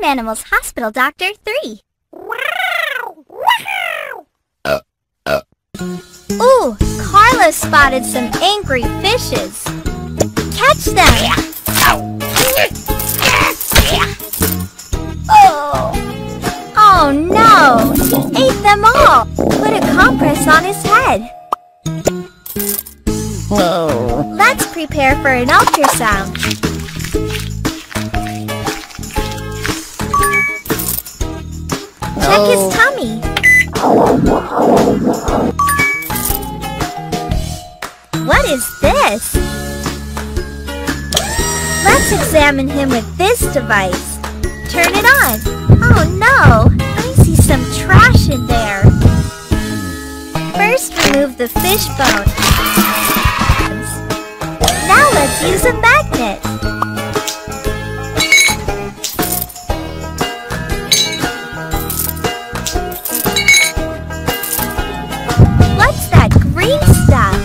Farm Animals Hospital Doctor 3. Ooh, Carlo spotted some angry fishes. Catch them! Oh no! He ate them all! Put a compress on his head. Let's prepare for an ultrasound. Check his tummy. What is this? Let's examine him with this device. Turn it on. Oh no! I see some trash in there. First, remove the fish bone. Now let's use a magnet. What's that green stuff?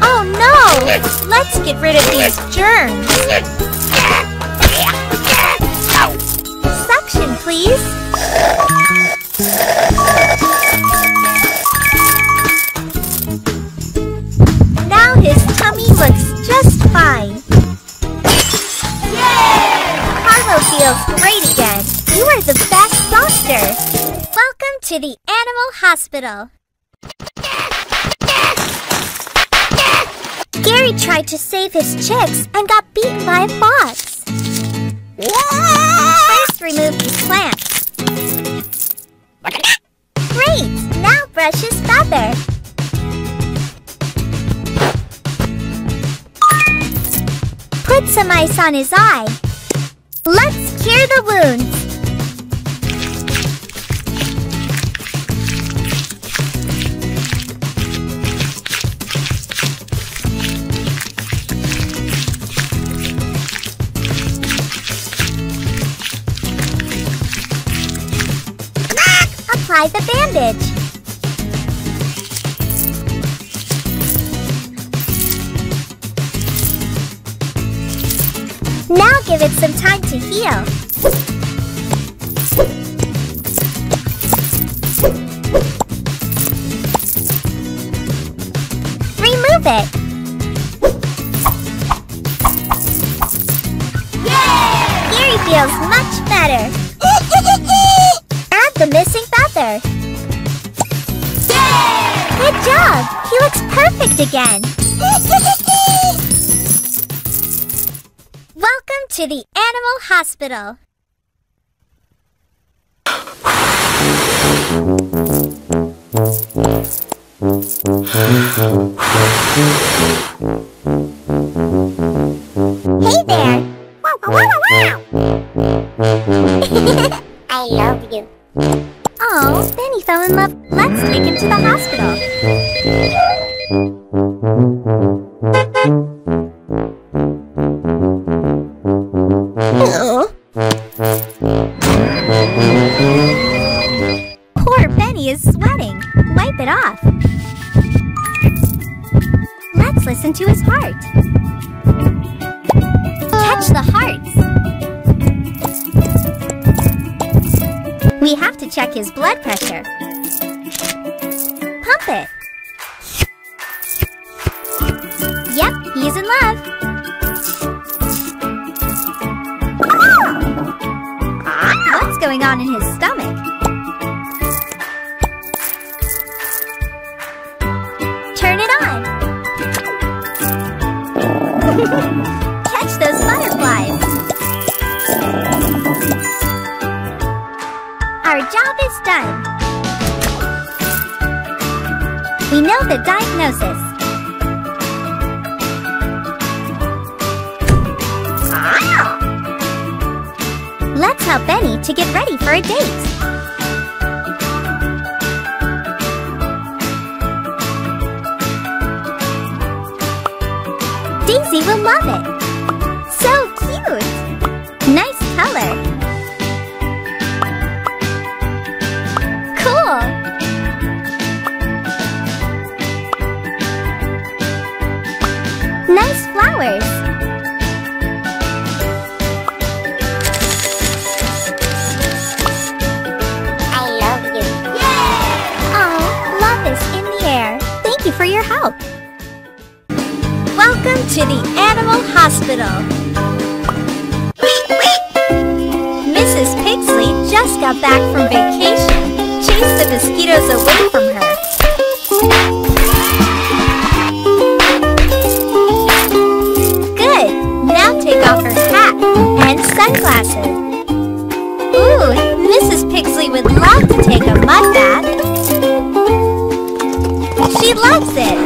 Oh no! Let's get rid of these germs. Suction, please. Now his tummy looks just fine. Yay! Carlo feels great again. You are the best doctor. Welcome to the Animal Hospital. Gary tried to save his chicks and got beaten by a fox. First, remove these plants. Great! Now brush his feather. Put some ice on his eye. Let's cure the wounds. Apply the bandage. Now give it some time to heal. Remove it. Yay! Gary feels much better. Add the missing feather. Yay! Good job! He looks perfect again. Welcome to the Animal Hospital. Hey there! I love you. Oh, Benny fell in love. Let's take him to the hospital. Poor Benny is sweating. Wipe it off. Let's listen to his heart. Catch the hearts. We have to check his blood pressure. Pump it. Yep, he's in love. What's going on in his stomach? Turn it on. Catch those butterflies. Our job is done. We know the diagnosis. Let's help Benny to get ready for a date. Daisy will love it. So cute. Nice color. Cool. Nice flowers. to the animal hospital. Mrs. Pigsley just got back from vacation. Chase the mosquitoes away from her. Good! Now take off her hat and sunglasses. Ooh, Mrs. Pigsley would love to take a mud bath. She loves it.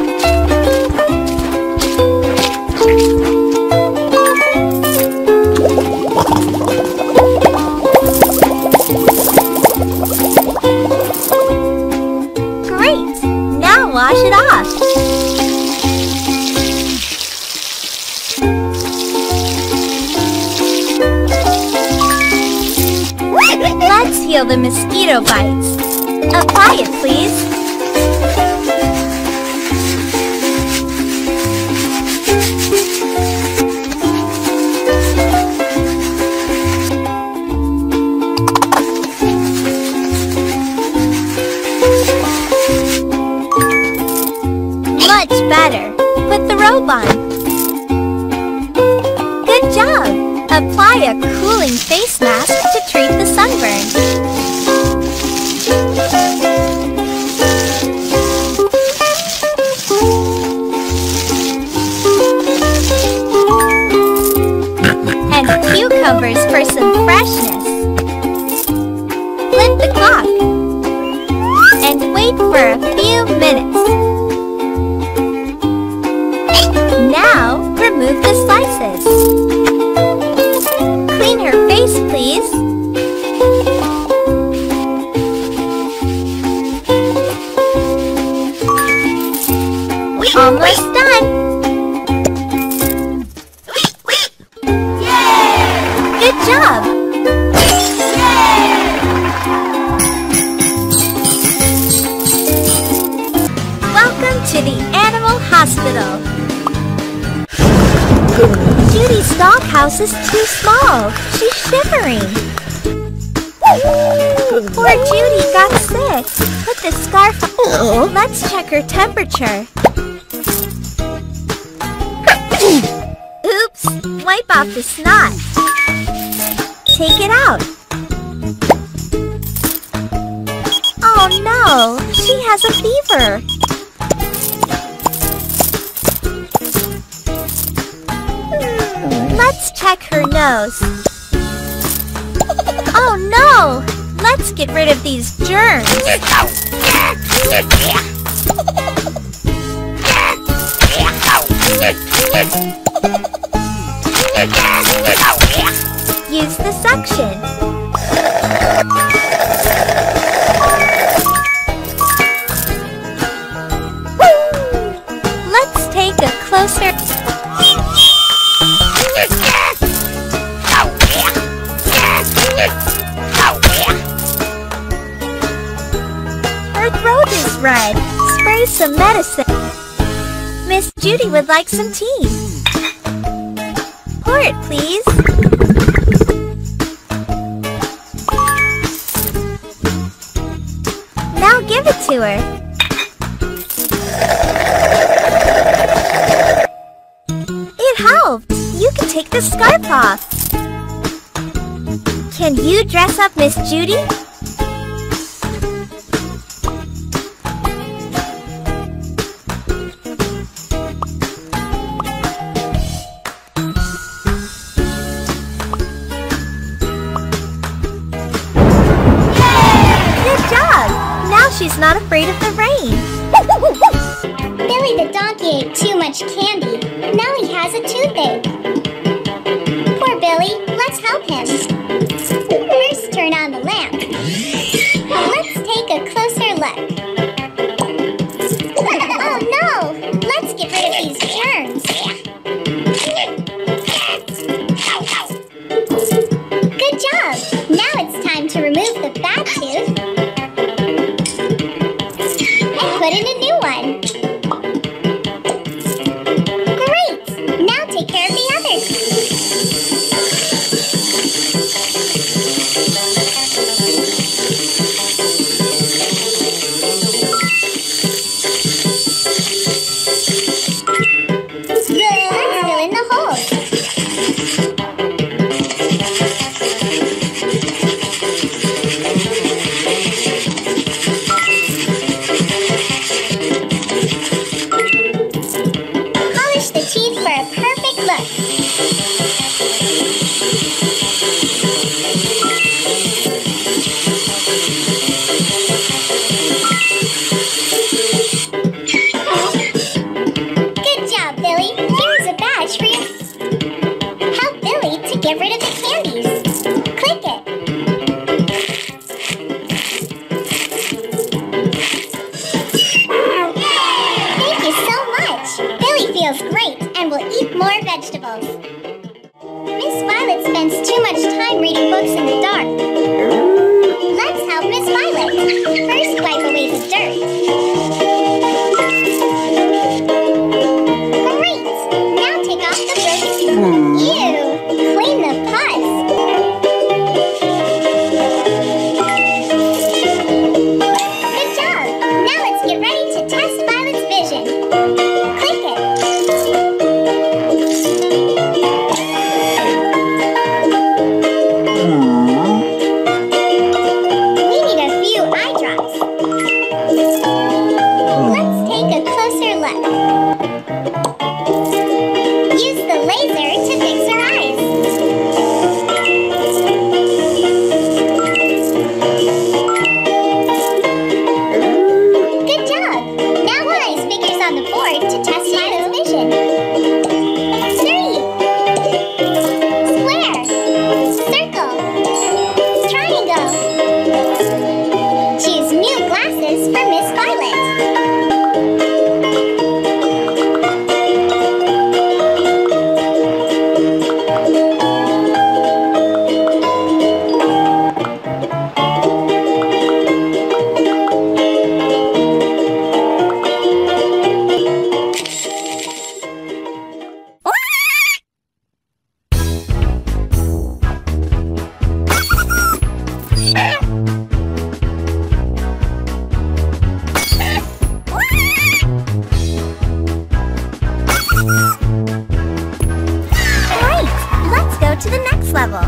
Great! Now wash it off. Let's heal the mosquito bites. Apply it, please. Much better. Put the robe on. Good job. Apply a cooling face mask to treat the sunburn. And cucumbers for some freshness. Flip the clock. And wait for a few minutes. Now, remove the slices. Clean her face, please. Almost done. Yay! Good job. Yay! Welcome to the animal hospital. Judy's doghouse is too small. She's shivering. Poor Judy got sick. Put the scarf on. Let's check her temperature. Oops! Wipe off the snot. Take it out. Oh no! She has a fever. Let's check her nose. Oh no! Let's get rid of these germs. Use the suction. Let's take a closer. Her throat is red. Spray some medicine. Miss Judy would like some tea. Pour it, please. Now give it to her. It helped. You can take the scarf off. Can you dress up Miss Judy? She's not afraid of the rain. Billy the donkey ate too much candy. Now he has a toothache. Poor Billy, let's help him. First, turn on the lamp. Let's take a closer look. Oh no! Let's get rid of these germs. Good job! Now it's time to remove the bad tooth. Put in a new one. Great! Now take care of the other Good job, Billy. Here's a badge for you. Help Billy to get rid of the candies. Click it. Thank you so much. Billy feels great and will eat more vegetables. Miss Violet spends too much time reading books in the dark. Let's help Miss Violet. First, wipe away the dirt. Great! Now take off the books. Ew! Clean the pus. Good job! Now let's get ready to test Violet's vision. Click it. We need a few eye drops. Let's take a closer look. Use the laser to fix her eyes. Good job! Now place figures on the board to test Violet's vision. 3. Square. Circle. Triangle. Choose new glasses for Miss Violet. Great! Let's go to the next level.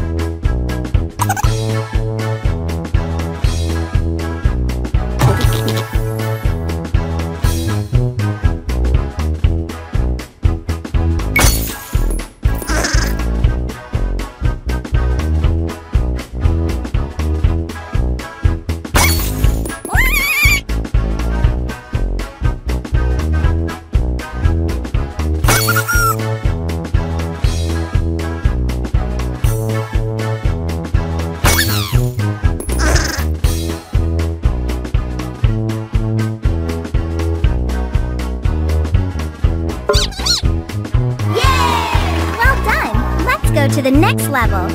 Well done! Let's go to the next level.